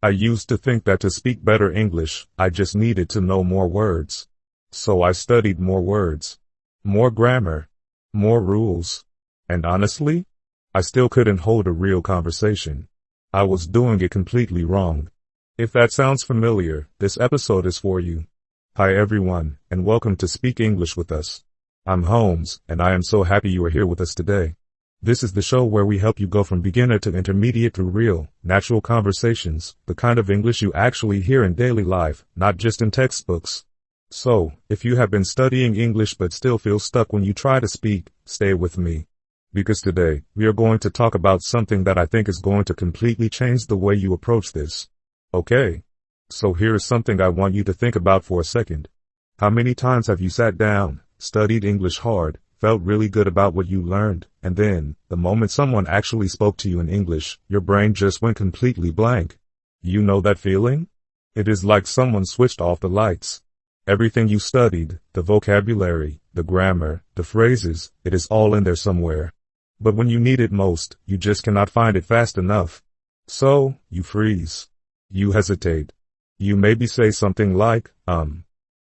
I used to think that to speak better English, I just needed to know more words. So I studied more words, more grammar, more rules. And honestly, I still couldn't hold a real conversation. I was doing it completely wrong. If that sounds familiar, this episode is for you. Hi everyone, and welcome to Speak English with Us. I'm Holmes, and I am so happy you are here with us today. This is the show where we help you go from beginner to intermediate through real, natural conversations, the kind of English you actually hear in daily life, not just in textbooks. So, if you have been studying English but still feel stuck when you try to speak, stay with me. Because today, we are going to talk about something that I think is going to completely change the way you approach this. Okay. So here is something I want you to think about for a second. How many times have you sat down, studied English hard, felt really good about what you learned, and then, the moment someone actually spoke to you in English, your brain just went completely blank? You know that feeling? It is like someone switched off the lights. Everything you studied, the vocabulary, the grammar, the phrases, it is all in there somewhere. But when you need it most, you just cannot find it fast enough. So, you freeze. You hesitate. You maybe say something like,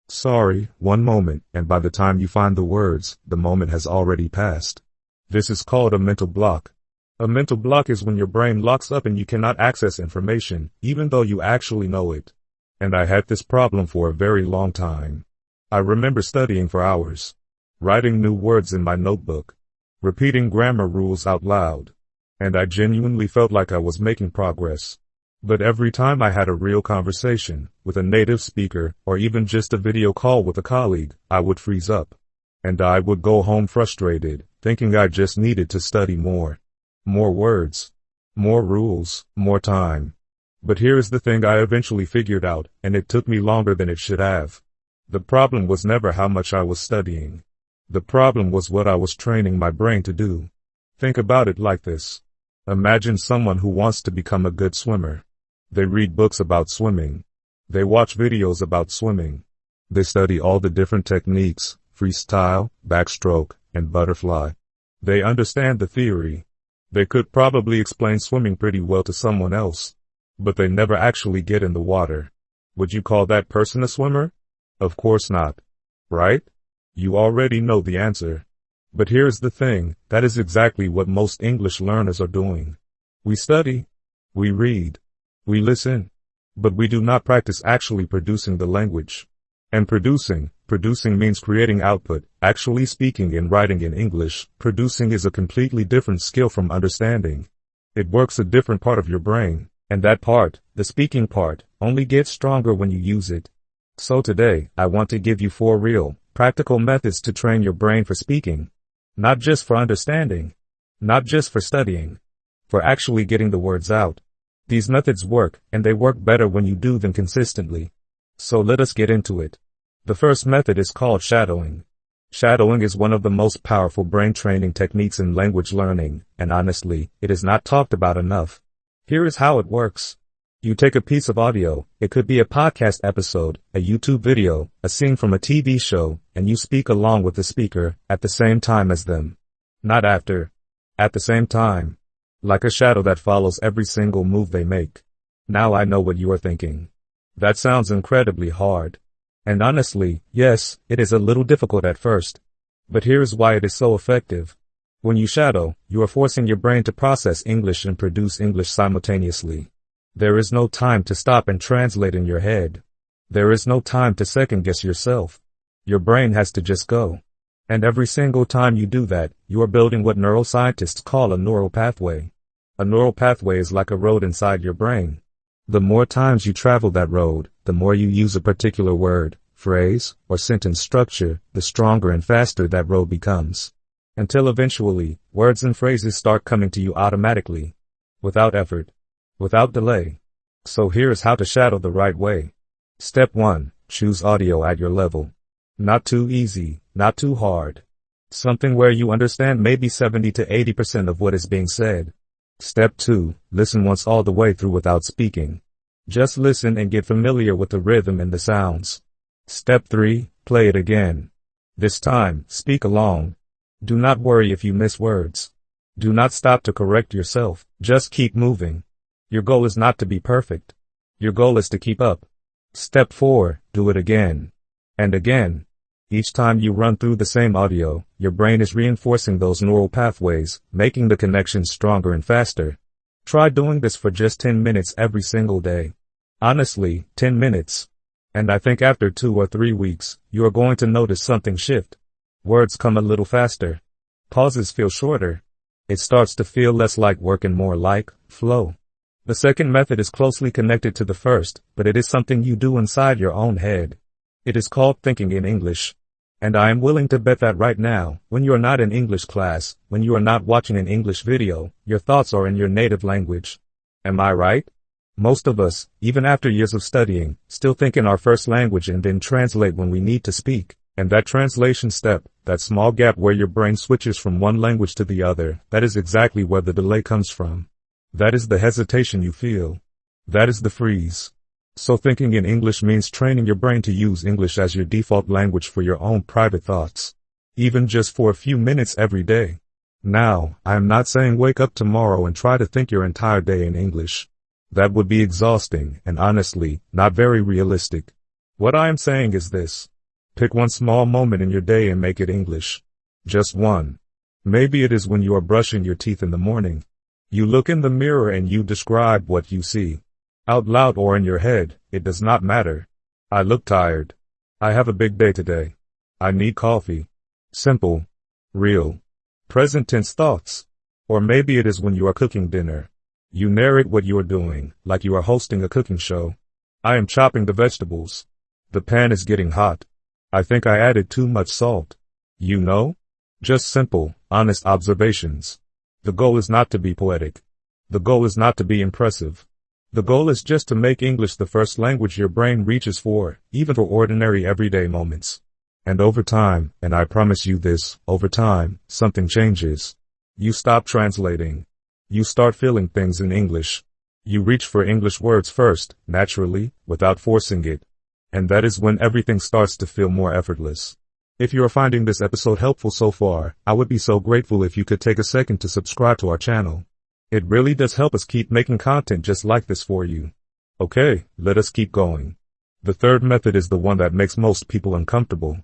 sorry, one moment, and by the time you find the words, the moment has already passed. This is called a mental block. A mental block is when your brain locks up and you cannot access information, even though you actually know it. And I had this problem for a very long time. I remember studying for hours, writing new words in my notebook, repeating grammar rules out loud, and I genuinely felt like I was making progress. But every time I had a real conversation with a native speaker or even just a video call with a colleague, I would freeze up. And I would go home frustrated, thinking I just needed to study more. More words, more rules, more time. But here is the thing I eventually figured out, and it took me longer than it should have. The problem was never how much I was studying. The problem was what I was training my brain to do. Think about it like this. Imagine someone who wants to become a good swimmer. They read books about swimming. They watch videos about swimming. They study all the different techniques, freestyle, backstroke, and butterfly. They understand the theory. They could probably explain swimming pretty well to someone else. But they never actually get in the water. Would you call that person a swimmer? Of course not. Right? You already know the answer. But here's the thing, that is exactly what most English learners are doing. We study. We read. We listen, but we do not practice actually producing the language. And producing means creating output, actually speaking and writing in English. Producing is a completely different skill from understanding. It works a different part of your brain, and that part, the speaking part, only gets stronger when you use it. So today, I want to give you 4 real, practical methods to train your brain for speaking. Not just for understanding, not just for studying, for actually getting the words out. These methods work, and they work better when you do them consistently. So let us get into it. The first method is called shadowing. Shadowing is one of the most powerful brain training techniques in language learning, and honestly, it is not talked about enough. Here is how it works. You take a piece of audio, it could be a podcast episode, a YouTube video, a scene from a TV show, and you speak along with the speaker, at the same time as them. Not after. At the same time. Like a shadow that follows every single move they make. Now I know what you are thinking. That sounds incredibly hard. And honestly, yes, it is a little difficult at first. But here is why it is so effective. When you shadow, you are forcing your brain to process English and produce English simultaneously. There is no time to stop and translate in your head. There is no time to second guess yourself. Your brain has to just go. And every single time you do that, you are building what neuroscientists call a neural pathway. A neural pathway is like a road inside your brain. The more times you travel that road, the more you use a particular word, phrase, or sentence structure, the stronger and faster that road becomes. Until eventually, words and phrases start coming to you automatically. Without effort. Without delay. So here is how to shadow the right way. Step 1. Choose audio at your level. Not too easy, not too hard. Something where you understand maybe 70 to 80% of what is being said. Step 2. Listen once all the way through without speaking. Just listen and get familiar with the rhythm and the sounds. Step 3. Play it again. This time, speak along. Do not worry if you miss words. Do not stop to correct yourself. Just keep moving. Your goal is not to be perfect. Your goal is to keep up. Step 4, do it again. And again. Each time you run through the same audio, your brain is reinforcing those neural pathways, making the connections stronger and faster. Try doing this for just 10 minutes every single day. Honestly, 10 minutes. And I think after 2 or 3 weeks, you are going to notice something shift. Words come a little faster. Pauses feel shorter. It starts to feel less like work and more like flow. The second method is closely connected to the first, but it is something you do inside your own head. It is called thinking in English. And I am willing to bet that right now, when you are not in English class, when you are not watching an English video, your thoughts are in your native language. Am I right? Most of us, even after years of studying, still think in our first language and then translate when we need to speak. And that translation step, that small gap where your brain switches from one language to the other, that is exactly where the delay comes from. That is the hesitation you feel. That is the freeze. So thinking in English means training your brain to use English as your default language for your own private thoughts. Even just for a few minutes every day. Now, I am not saying wake up tomorrow and try to think your entire day in English. That would be exhausting and honestly, not very realistic. What I am saying is this. Pick one small moment in your day and make it English. Just one. Maybe it is when you are brushing your teeth in the morning. You look in the mirror and you describe what you see. Out loud or in your head, it does not matter. I look tired. I have a big day today. I need coffee. Simple. Real. Present tense thoughts. Or maybe it is when you are cooking dinner. You narrate what you are doing, like you are hosting a cooking show. I am chopping the vegetables. The pan is getting hot. I think I added too much salt. You know? Just simple, honest observations. The goal is not to be poetic. The goal is not to be impressive. The goal is just to make English the first language your brain reaches for, even for ordinary everyday moments. And over time, and I promise you this, over time, something changes. You stop translating. You start feeling things in English. You reach for English words first, naturally, without forcing it. And that is when everything starts to feel more effortless. If you are finding this episode helpful so far, I would be so grateful if you could take a second to subscribe to our channel. It really does help us keep making content just like this for you. Okay, let us keep going. The third method is the one that makes most people uncomfortable.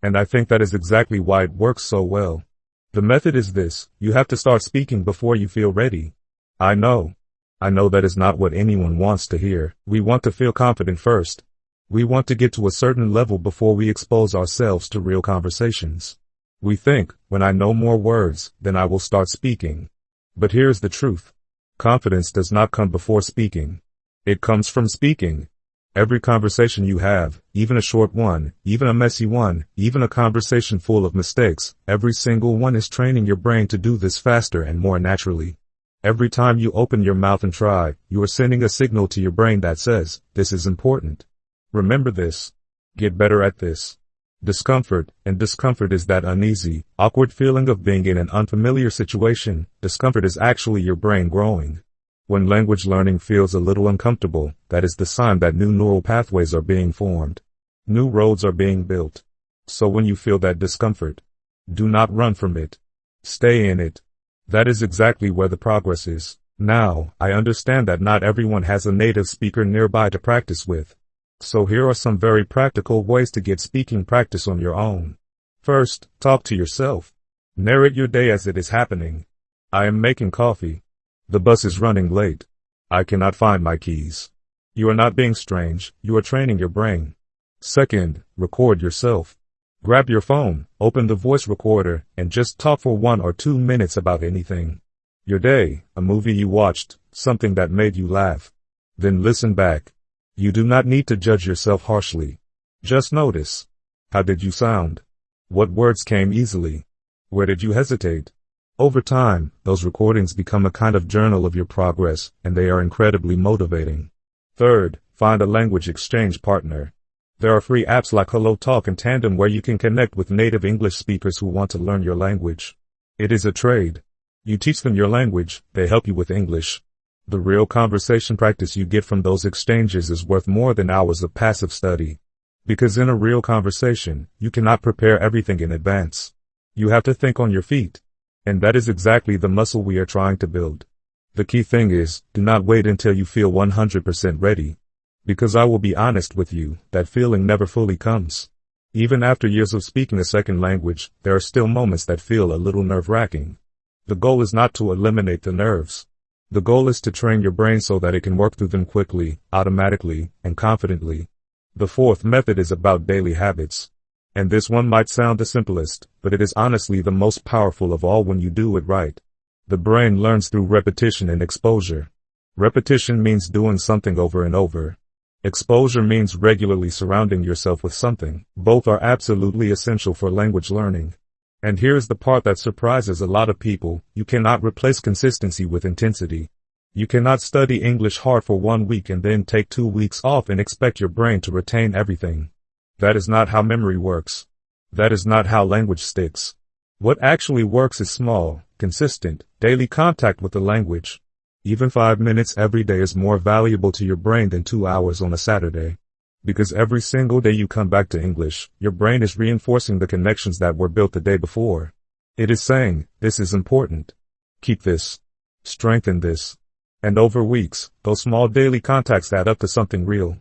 And I think that is exactly why it works so well. The method is this: you have to start speaking before you feel ready. I know that is not what anyone wants to hear. We want to feel confident first. We want to get to a certain level before we expose ourselves to real conversations. We think, when I know more words, then I will start speaking. But here's the truth. Confidence does not come before speaking. It comes from speaking. Every conversation you have, even a short one, even a messy one, even a conversation full of mistakes, every single one is training your brain to do this faster and more naturally. Every time you open your mouth and try, you are sending a signal to your brain that says, this is important. Remember this. Get better at this. Discomfort is that uneasy, awkward feeling of being in an unfamiliar situation. Discomfort is actually your brain growing. When language learning feels a little uncomfortable, that is the sign that new neural pathways are being formed. New roads are being built. So when you feel that discomfort, do not run from it. Stay in it. That is exactly where the progress is. Now, I understand that not everyone has a native speaker nearby to practice with. So here are some very practical ways to get speaking practice on your own. First, talk to yourself. Narrate your day as it is happening. I am making coffee. The bus is running late. I cannot find my keys. You are not being strange, you are training your brain. Second, record yourself. Grab your phone, open the voice recorder, and just talk for 1 or 2 minutes about anything. Your day, a movie you watched, something that made you laugh. Then listen back. You do not need to judge yourself harshly. Just notice. How did you sound? What words came easily? Where did you hesitate? Over time, those recordings become a kind of journal of your progress, and they are incredibly motivating. Third, find a language exchange partner. There are free apps like HelloTalk and Tandem where you can connect with native English speakers who want to learn your language. It is a trade. You teach them your language, they help you with English. The real conversation practice you get from those exchanges is worth more than hours of passive study. Because in a real conversation, you cannot prepare everything in advance. You have to think on your feet. And that is exactly the muscle we are trying to build. The key thing is, do not wait until you feel 100% ready. Because I will be honest with you, that feeling never fully comes. Even after years of speaking a second language, there are still moments that feel a little nerve-wracking. The goal is not to eliminate the nerves. The goal is to train your brain so that it can work through them quickly, automatically, and confidently. The fourth method is about daily habits. And this one might sound the simplest, but it is honestly the most powerful of all when you do it right. The brain learns through repetition and exposure. Repetition means doing something over and over. Exposure means regularly surrounding yourself with something. Both are absolutely essential for language learning. And here's the part that surprises a lot of people. You cannot replace consistency with intensity. You cannot study English hard for 1 week and then take 2 weeks off and expect your brain to retain everything. That is not how memory works. That is not how language sticks. What actually works is small, consistent, daily contact with the language. Even 5 minutes every day is more valuable to your brain than 2 hours on a Saturday. Because every single day you come back to English, your brain is reinforcing the connections that were built the day before. It is saying, this is important. Keep this. Strengthen this. And over weeks, those small daily contacts add up to something real.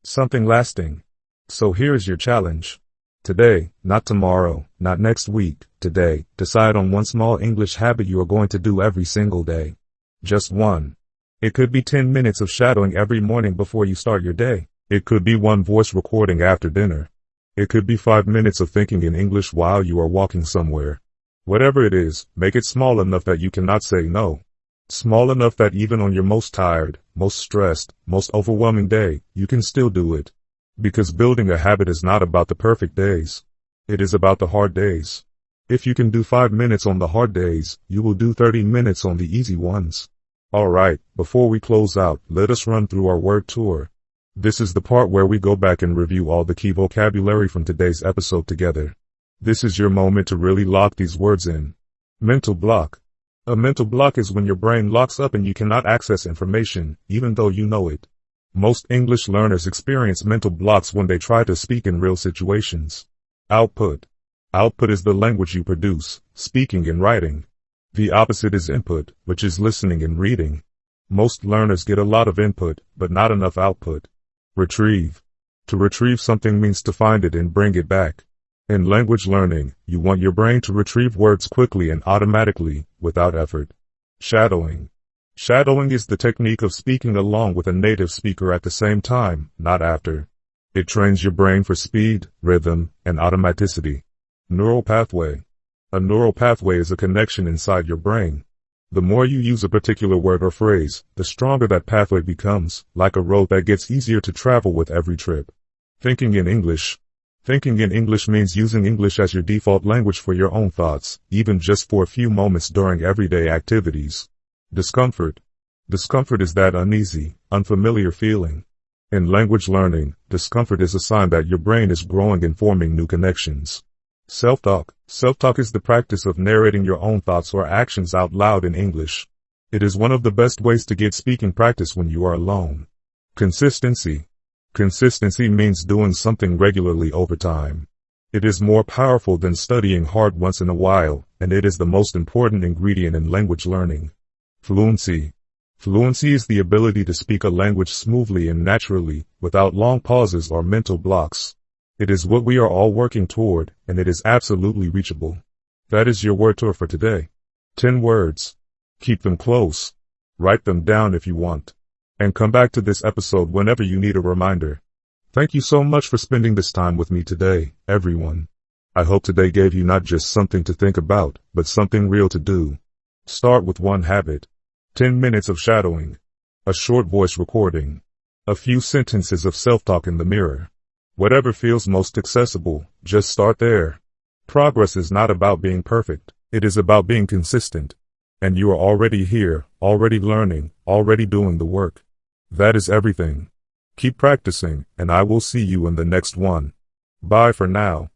Something lasting. So here's your challenge. Today, not tomorrow, not next week, today, decide on one small English habit you are going to do every single day. Just one. It could be 10 minutes of shadowing every morning before you start your day. It could be one voice recording after dinner. It could be 5 minutes of thinking in English while you are walking somewhere. Whatever it is, make it small enough that you cannot say no. Small enough that even on your most tired, most stressed, most overwhelming day, you can still do it. Because building a habit is not about the perfect days. It is about the hard days. If you can do 5 minutes on the hard days, you will do 30 minutes on the easy ones. Alright, before we close out, let us run through our word tour. This is the part where we go back and review all the key vocabulary from today's episode together. This is your moment to really lock these words in. Mental block. A mental block is when your brain locks up and you cannot access information, even though you know it. Most English learners experience mental blocks when they try to speak in real situations. Output. Output is the language you produce, speaking and writing. The opposite is input, which is listening and reading. Most learners get a lot of input, but not enough output. Retrieve. To retrieve something means to find it and bring it back. In language learning, you want your brain to retrieve words quickly and automatically, without effort. Shadowing. Shadowing is the technique of speaking along with a native speaker at the same time, not after. It trains your brain for speed, rhythm, and automaticity. Neural pathway. A neural pathway is a connection inside your brain. The more you use a particular word or phrase, the stronger that pathway becomes, like a road that gets easier to travel with every trip. Thinking in English. Thinking in English means using English as your default language for your own thoughts, even just for a few moments during everyday activities. Discomfort. Discomfort is that uneasy, unfamiliar feeling. In language learning, discomfort is a sign that your brain is growing and forming new connections. Self-talk. Self-talk is the practice of narrating your own thoughts or actions out loud in English. It is one of the best ways to get speaking practice when you are alone. Consistency. Consistency means doing something regularly over time. It is more powerful than studying hard once in a while, and it is the most important ingredient in language learning. Fluency. Fluency is the ability to speak a language smoothly and naturally, without long pauses or mental blocks. It is what we are all working toward, and it is absolutely reachable. That is your word tour for today. 10 words. Keep them close. Write them down if you want. And come back to this episode whenever you need a reminder. Thank you so much for spending this time with me today, everyone. I hope today gave you not just something to think about, but something real to do. Start with one habit. 10 minutes of shadowing. A short voice recording. A few sentences of self-talk in the mirror. Whatever feels most accessible, just start there. Progress is not about being perfect. It is about being consistent. And you are already here, already learning, already doing the work. That is everything. Keep practicing, and I will see you in the next one. Bye for now.